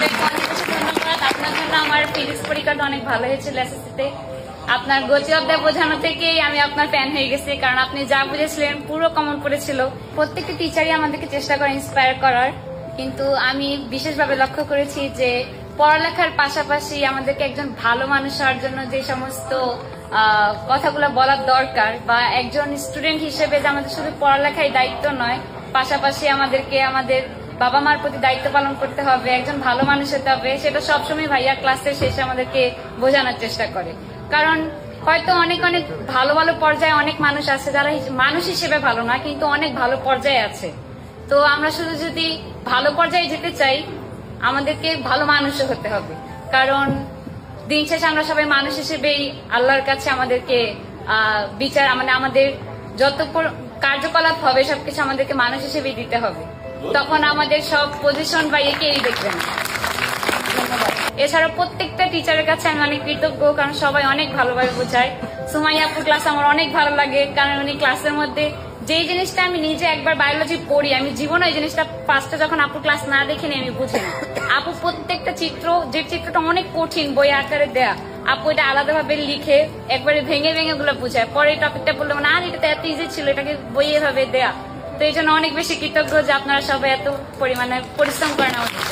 সবাইকে অনেক বেশি ধন্যবাদ। আপনার জন্য আমার ফিজিক্স পরীক্ষাটা অনেক ভালো হয়েছিল এসএসসিতে। আপনার গতি অধ্যায় বোঝানো থেকেই আমি আপনার ফ্যান হয়ে গেছি, কারণ আপনি যা বুঝেছিলেন পুরো কমন পড়েছিল। প্রত্যেকটি টিচারই আমাদেরকে চেষ্টা করে ইন্সপায়ার করার, কিন্তু আমি বিশেষভাবে লক্ষ্য করেছি যে পড়ালেখার পাশাপাশি আমাদেরকে একজন ভালো মানুষ হওয়ার জন্য যে সমস্ত কথাগুলো বলার দরকার, বা একজন স্টুডেন্ট হিসেবে যে আমাদের শুধু পড়ালেখায় দায়িত্ব নয়, পাশাপাশি আমাদেরকে আমাদের বাবা মার প্রতি দায়িত্ব পালন করতে হবে, একজন ভালো মানুষ হতে হবে, সেটা সবসময় ভাইয়া ক্লাসের শেষে আমাদেরকে বোঝানোর চেষ্টা করে। কারণ হয়তো অনেক অনেক ভালো ভালো পর্যায়ে অনেক মানুষ আছে যারা মানুষ হিসেবে ভালো না, কিন্তু অনেক ভালো পর্যায়ে আছে। তো আমরা শুধু যদি ভালো পর্যায়ে যেতে চাই, আমাদেরকে ভালো মানুষও হতে হবে। কারণ দিন শেষে আমরা সবাই মানুষ হিসেবেই আল্লাহর কাছে আমাদেরকে বিচার, মানে আমাদের যত কার্যকলাপ হবে সবকিছু আমাদেরকে মানুষ হিসেবেই দিতে হবে। তখন আমাদের সব পজিশন বা কেউই দেখবে না। এছাড়া প্রত্যেকটা টিচারের কাছে আমি অনেক কৃতজ্ঞ, কারণ সবাই অনেক ভালোভাবে বোঝায়। সুমাইয়া আপুর ক্লাস আমার অনেক ভালো লাগে, কারণ উনি ক্লাসের মধ্যে যেই জিনিসটা আমি নিজে একবার বায়োলজি পড়ি, আমি জীবনে ওই জিনিসটা ফার্স্টে যখন আপুর ক্লাস না দেখিনি আমি বুঝি না। আপু প্রত্যেকটা চিত্র, যে চিত্রটা অনেক কঠিন বই আকারে দেয়া, আপু এটা আলাদাভাবে লিখে একবারে ভেঙে ভেঙে ওগুলো বুঝায়। পরে এই টপিকটা বললে মানে আর এটা এত ইজি ছিল, এটাকে বইয়ে ভাবে দেয়া। তো এই জন্য অনেক বেশি কৃতজ্ঞ যে আপনারা সবাই এত পরিমাণে পরিশ্রম করেন আমাদের।